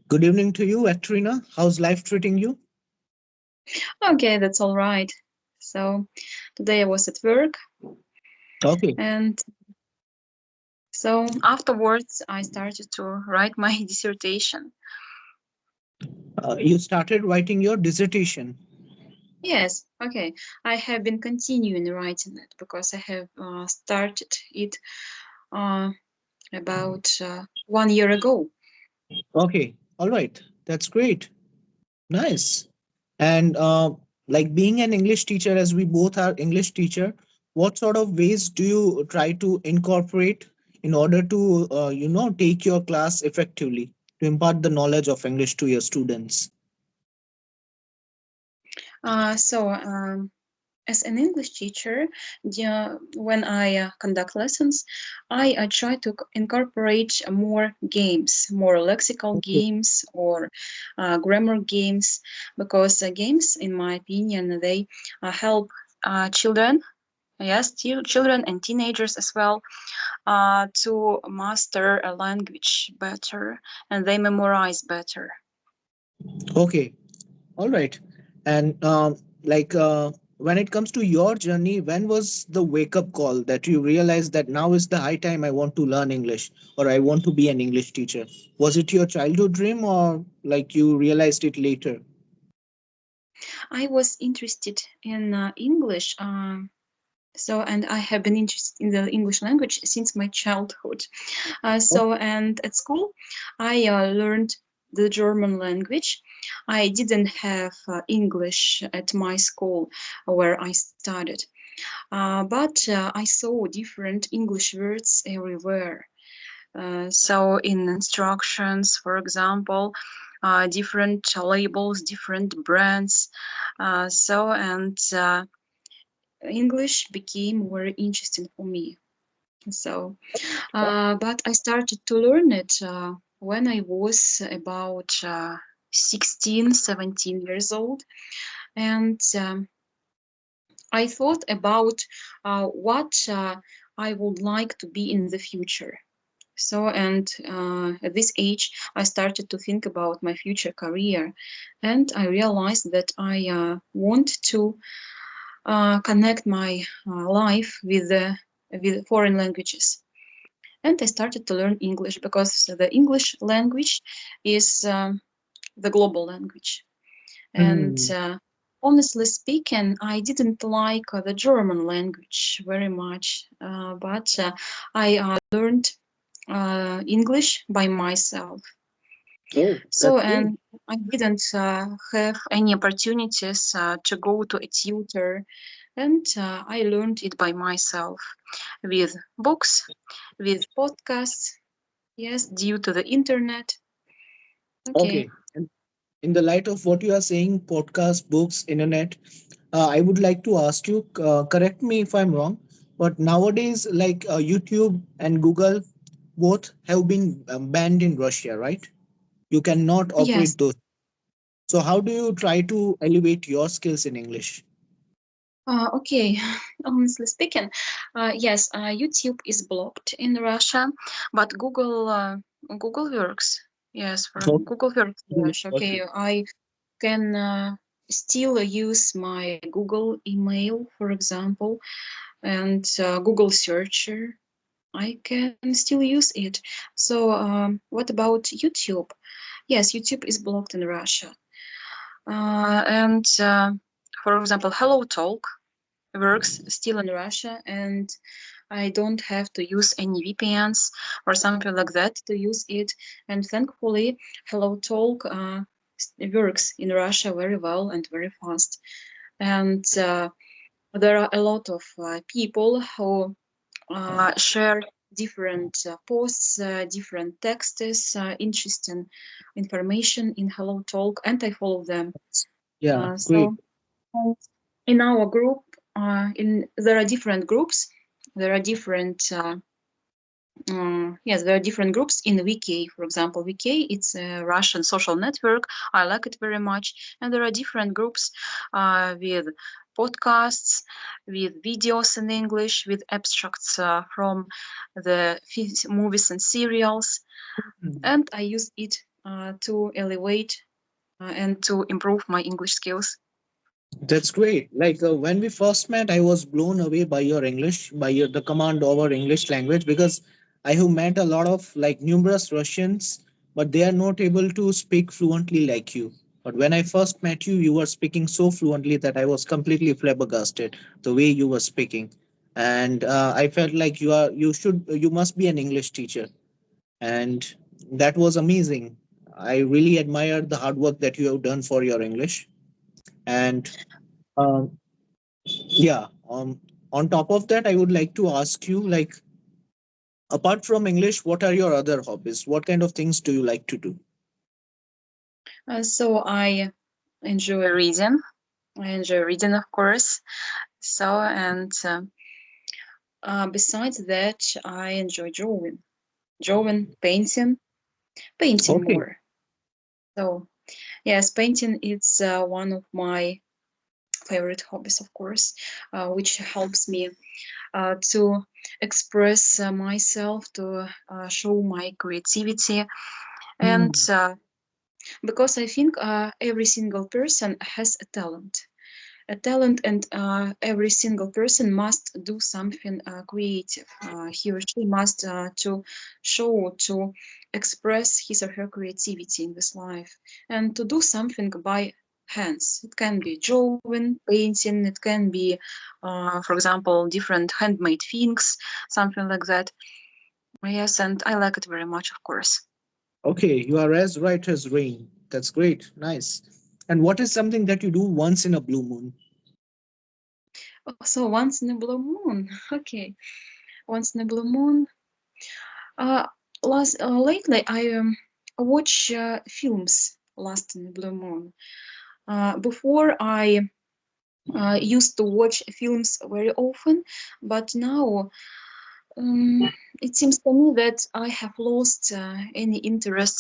Good evening to you, Ekaterina. How's life treating you? Okay, that's all right. So today I was at work, Okay. and so afterwards I started to write my dissertation. You started writing your dissertation. Yes, okay. I have been continuing writing it because I have started it uh, about 1 year ago. Okay. All right. That's great. Nice. And like being an English teacher, as we both are English teacher, what sort of ways do you try to incorporate in order to, take your class effectively to impart the knowledge of English to your students? So, as an English teacher, when I conduct lessons, I try to incorporate more games, more lexical Okay. games or grammar games, because games, in my opinion, they help children. Yes, children and teenagers as well, to master a language better and they memorize better. Okay. All right. And when it comes to your journey, when was the wake up call that you realized that now is the high time I want to learn English or I want to be an English teacher? Was it your childhood dream or like you realized it later? I was interested in English. So, and I have been interested in the English language since my childhood. Oh, And at school, I learned the German language. I didn't have English at my school where I studied, but I saw different English words everywhere. So, in instructions, for example, different labels, different brands. English became very interesting for me. So, but I started to learn it when I was about 16, 17 years old. And I thought about what I would like to be in the future. So, and at this age, I started to think about my future career. And I realized that I want to connect my life with foreign languages. And I started to learn English because the English language is the global language. And hmm. honestly speaking, I didn't like the German language very much, but I learned English by myself. Oh, So, that's great. and I didn't have any opportunities to go to a tutor, and I learned it by myself with books, with podcasts, yes, due to the internet. Okay. Okay. And in the light of what you are saying, podcast, books, internet, I would like to ask you, correct me if I'm wrong, but nowadays, like YouTube and Google both have been banned in Russia, right? You cannot Yes. operate those. So, how do you try to elevate your skills in English? Okay. Honestly speaking, yes, YouTube is blocked in Russia, but Google works. Yes, for Okay. Google works in Mm, Russia. okay. Okay, I can still use my Google email, for example, and Google searcher. I can still use it. So, what about YouTube? Yes, YouTube is blocked in Russia. And for example, Hello Talk works still in Russia, and I don't have to use any VPNs or something like that to use it. And thankfully, Hello Talk works in Russia very well and very fast. And there are a lot of people who share different posts, different texts, interesting information in Hello Talk, and I follow them. Yeah, great. So in our group, in there are different groups. There are different yes, there are different groups in VK. For example, VK it's a Russian social network. I like it very much, and there are different groups with podcasts, with videos in English, with abstracts from the movies and serials, Mm. and I use it to elevate and to improve my English skills. That's great. Like when we first met, I was blown away by your English, by your the command over English language, because I have met a lot of like numerous Russians, but they are not able to speak fluently like you. But when I first met you, you were speaking so fluently that I was completely flabbergasted the way you were speaking, and I felt like you must be an English teacher, and that was amazing. I really admire the hard work that you have done for your English, and. Um, yeah. On top of that, I would like to ask you, like, apart from English, what are your other hobbies? What kind of things do you like to do? So I enjoy reading. I enjoy reading, of course. So, and besides that, I enjoy drawing, painting Okay. more. So, yes, painting is one of my favorite hobbies, of course, which helps me to express myself, to show my creativity, and Hmm. because I think every single person has a talent, and every single person must do something creative. He or she must to show, to express his or her creativity in this life, and to do something by hands. It can be drawing, painting, it can be, for example, different handmade things, something like that. Yes, and I like it very much, of course. Okay, you are as right as rain. That's great. Nice. And what is something that you do once in a blue moon? So once in a blue moon, okay, once in a blue moon. Uh, lately, I watch films last in the blue moon. Before, I used to watch films very often, but now it seems to me that I have lost any interest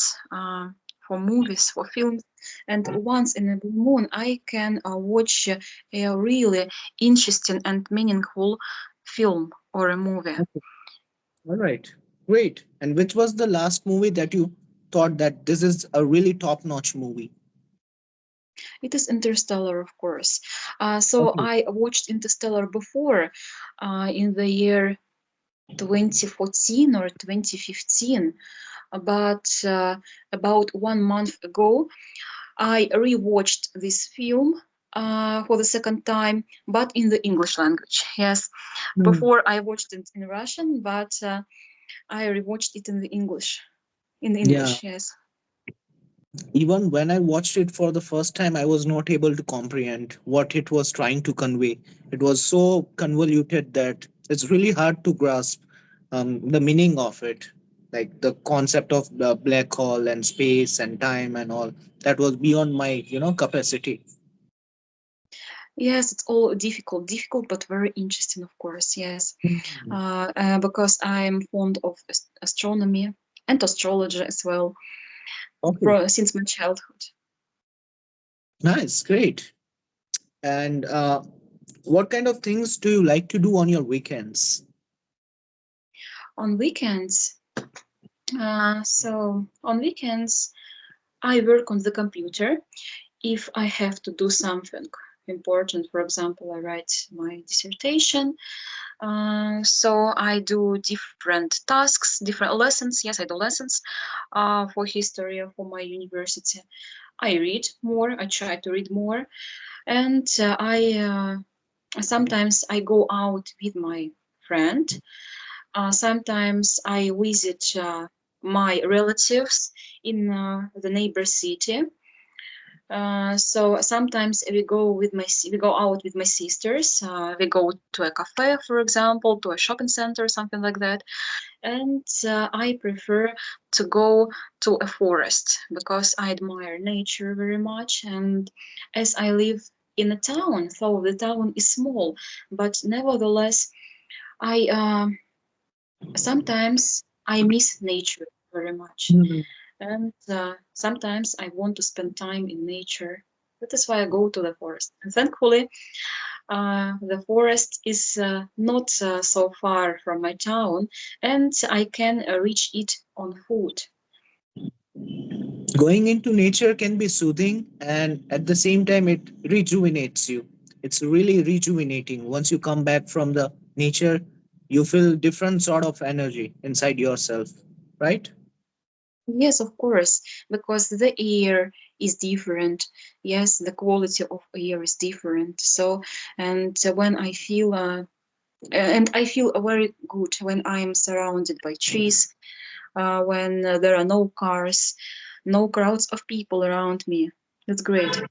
for movies, for films. And once in a blue moon, I can watch a really interesting and meaningful film or a movie. Okay. All right. Great. And which was the last movie that you thought that this is a really top-notch movie? It is Interstellar, of course. So Okay. I watched Interstellar before, in the year 2014 or 2015, but about 1 month ago, I rewatched this film for the second time, but in the English language. Yes, Hmm. before I watched it in Russian, but I rewatched it in the English. In Yeah. English, yes. Even when I watched it for the first time, I was not able to comprehend what it was trying to convey. It was so convoluted that it's really hard to grasp the meaning of it. Like the concept of the black hole and space and time and all, that was beyond my, capacity. Yes, it's all difficult, but very interesting, of course. Yes, Mhm. because I'm fond of astronomy and astrology as well, Okay, since my childhood. nice, great. And what kind of things do you like to do on your weekends? On weekends, on weekends, I work on the computer. If I have to do something important, for example, I write my dissertation. So I do different tasks, different lessons. Yes, I do lessons for history for my university. I read more. I try to read more, and I sometimes I go out with my friend. Sometimes I visit my relatives in the neighbor city. So sometimes we go out with my sisters. We go to a cafe, for example, to a shopping center, something like that. And I prefer to go to a forest because I admire nature very much. And as I live in a town, so the town is small, but nevertheless, I sometimes I miss nature very much, Mhm. and sometimes I want to spend time in nature. That is why I go to the forest. And thankfully, the forest is not so far from my town, and I can reach it on foot. Going into nature can be soothing, and at the same time it rejuvenates you. It's really rejuvenating. Once you come back from the nature, you feel different sort of energy inside yourself, right? Yes, of course, because the air is different. Yes, the quality of air is different. So, and when I feel, and I feel very good when I'm surrounded by trees, when there are no cars, no crowds of people around me. That's great.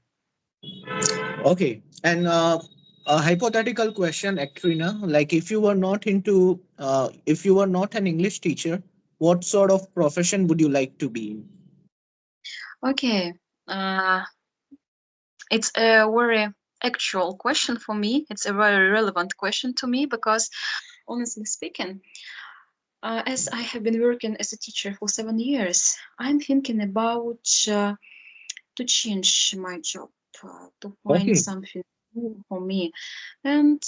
Okay, and a hypothetical question, Ekaterina, like if you were not an English teacher, what sort of profession would you like to be in? Okay, it's a very actual question for me. It's a very relevant question to me because, honestly speaking, as I have been working as a teacher for 7 years, I'm thinking about to change my job, to find Okay. something new for me, and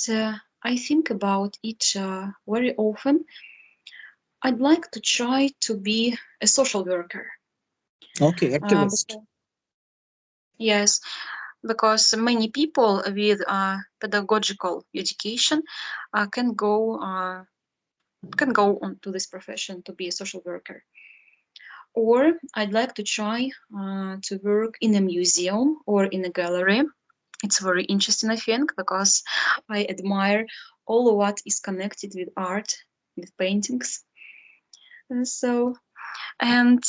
I think about it very often. I'd like to try to be a social worker. Okay, activist. Because, yes, because many people with pedagogical education can go on to this profession to be a social worker. Or I'd like to try to work in a museum or in a gallery. It's very interesting, I think, because I admire all what is connected with art, with paintings. And so, and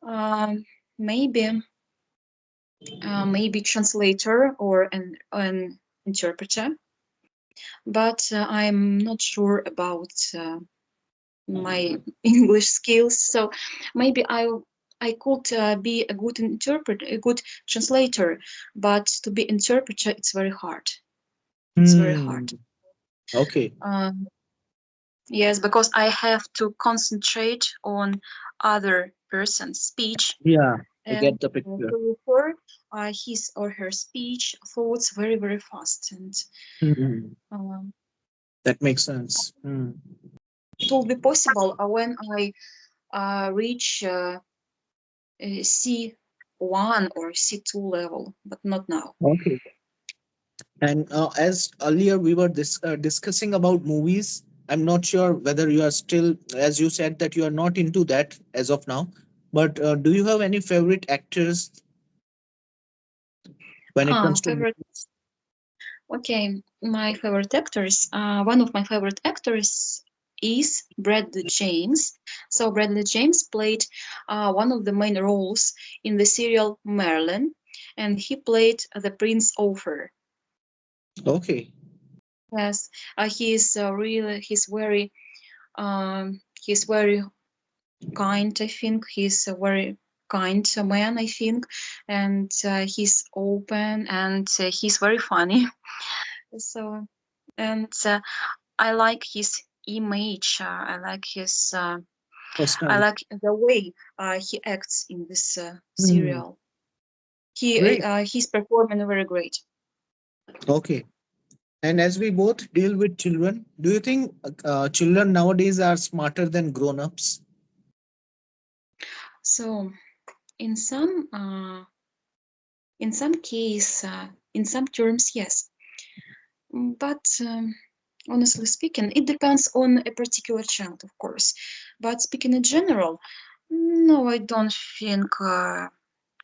um, maybe maybe translator or an interpreter, but I'm not sure about my English skills. So maybe I could be a good interpreter, a good translator, but to be interpreter, it's very hard. It's very Hmm. hard. Okay. Um, yes, because I have to concentrate on other person's speech Yeah, I and get the picture. to refer his or her speech thoughts very very fast, and Hmm. um, That makes sense. Hmm. it will be possible when I reach C1 or C2 level, but not now. Okay. And as earlier we were discussing about movies, I'm not sure whether you are still, as you said, that you are not into that as of now. But do you have any favorite actors when it comes to Favorite. movies? Okay, my favorite actors. One of my favorite actors is Bradley James. So Bradley James played one of the main roles in the serial Merlin, and he played the Prince Arthur. Okay. Yes, he is really he's very kind. I think he's a very kind man. I think, and he's open and he's very funny. So and I like his image. I Personality. like the way he acts in this Hmm. serial. Great. He's performing very great. Okay. And as we both deal with children, do you think children nowadays are smarter than grown-ups? So in some case, in some terms, yes. But honestly speaking, it depends on a particular child, of course. But speaking in general, no, I don't think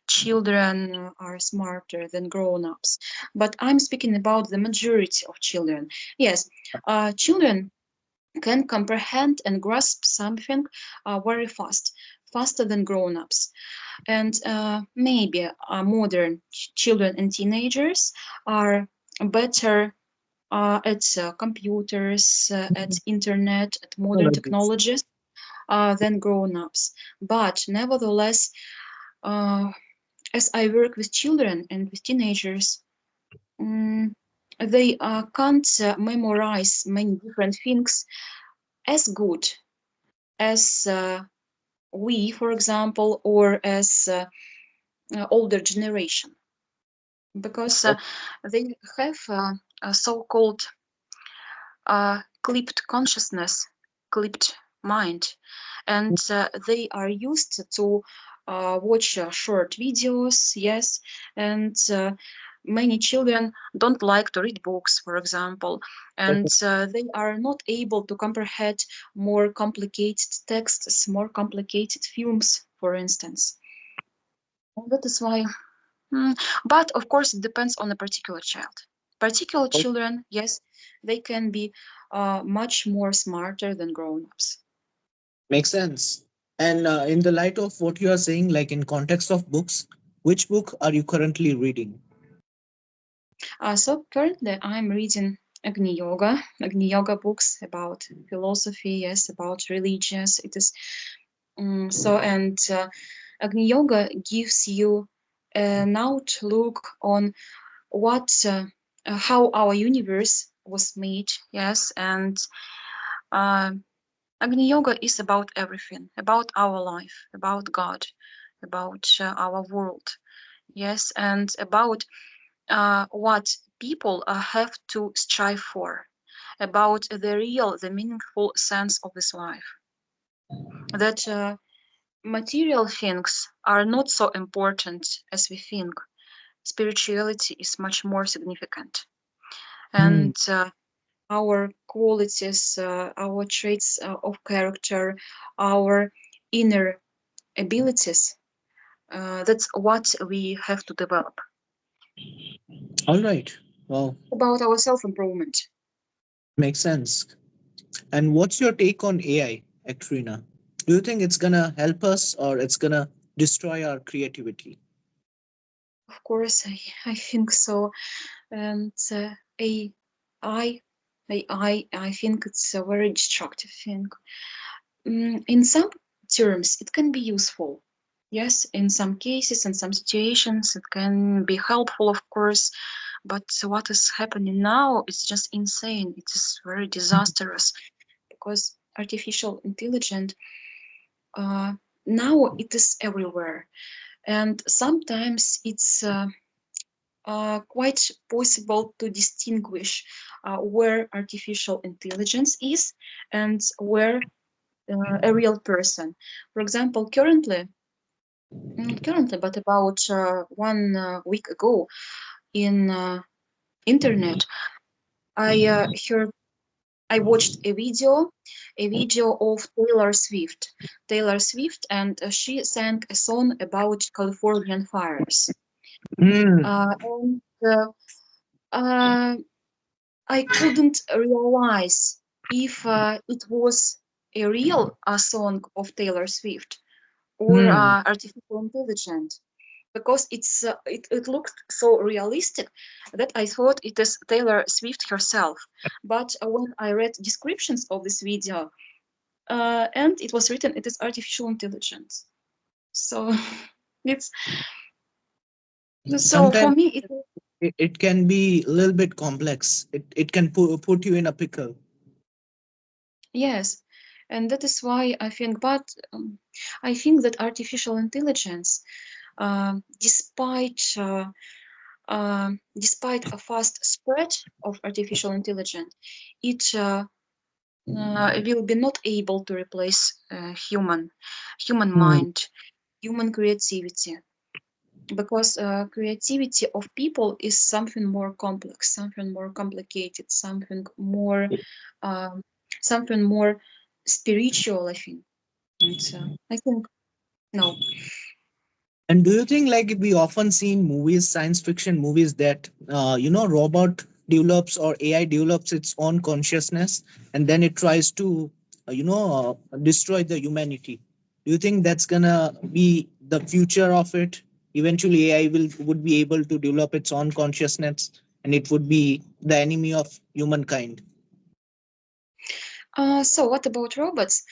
children are smarter than grown-ups. But I'm speaking about the majority of children. Yes, children can comprehend and grasp something very fast, faster than grown-ups. And maybe modern children and teenagers are better at computers, at internet, at modern Technologies. technologies than grown-ups. But nevertheless, uh, as I work with children and with teenagers, mm, they can't memorize many different things as good as we, for example, or as older generation, because they have a so-called clipped consciousness, clipped mind, and they are used to watch short videos, yes, and many children don't like to read books, for example, and they are not able to comprehend more complicated texts, more complicated films, for instance. And that is why. But of course, it depends on a particular child. Particular children, yes, they can be much more smarter than grown-ups. Makes sense. And in the light of what you are saying, like in context of books, which book are you currently reading? So currently, I'm reading Agni Yoga books about philosophy, yes, about religions. It is so, and Agni Yoga gives you an outlook on what, how our universe was made, yes, and uh, Agni Yoga is about everything, about our life, about God, about our world, yes, and about what people have to strive for, about the real, the meaningful sense of this life. That material things are not so important as we think. Spirituality is much more significant. Hmm. And our qualities, our traits of character, our inner abilities, that's what we have to develop. All right. Well, About our self improvement. makes sense. And what's your take on AI, Ekaterina? Do you think it's gonna help us or it's gonna destroy our creativity? Of course, I think so. And AI, I think it's a very destructive thing. In some terms, it can be useful. Yes, in some cases, in some situations, it can be helpful, of course. But what is happening now is just insane. It is very disastrous because artificial intelligence uh, now it is everywhere, and sometimes it's quite possible to distinguish where artificial intelligence is and where a real person. For example, not currently, but about 1 week ago in internet, I heard, I watched a video of Taylor Swift. Taylor Swift, and she sang a song about Californian fires. Hmm. And uh, I couldn't realize if it was a real song of Taylor Swift or Hmm. artificial intelligence because it looked so realistic that I thought it is Taylor Swift herself. But when I read descriptions of this video, and it was written it is artificial intelligence. So it's so for Sometimes me it can be a little bit complex. It can put you in a pickle. yes, and that is why I think. But I think that artificial intelligence, despite despite a fast spread of artificial intelligence, it will be not able to replace human Hmm. mind, human creativity, because creativity of people is something more complex, something more complicated, um, something more spiritual, I think. And I think no. And do you think like we often see in movies, science fiction movies, that robot develops or AI develops its own consciousness and then it tries to destroy the humanity? Do you think that's gonna be the future of it? Eventually, AI will would be able to develop its own consciousness and it would be the enemy of humankind. So what about robots?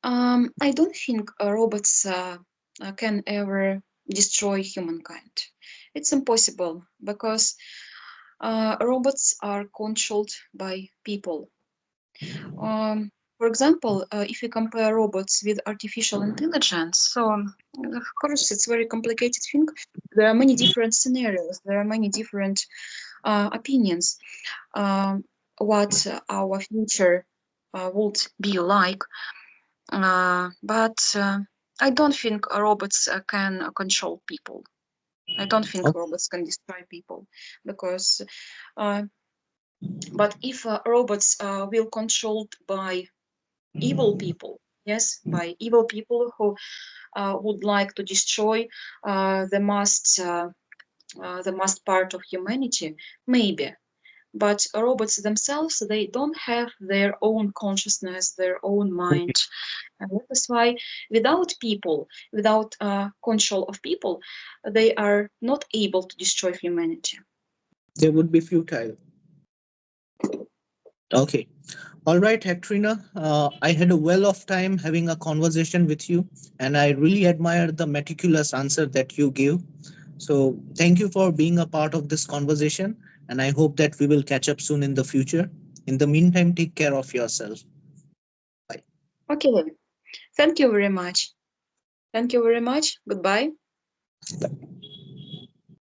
I don't think robots can ever destroy humankind. It's impossible because robots are controlled by people. For example, if you compare robots with artificial intelligence, so of course it's very complicated thing. There are many different scenarios. There are many different opinions. Um, what our future would be like, but I don't think robots can control people. I don't think Oh, robots can destroy people because, uh, but if robots will controlled by evil people, yes, by evil people who would like to destroy the most part of humanity, maybe. But robots themselves, they don't have their own consciousness, their own okay. mind. And that is why without people, without control of people, they are not able to destroy humanity. They would be futile. Okay. All right, Hectorina. I had a well of time having a conversation with you, and I really admire the meticulous answer that you gave. So, thank you for being a part of this conversation, and I hope that we will catch up soon in the future. In the meantime, take care of yourself. Bye. Okay, thank you very much. Thank you very much. Goodbye.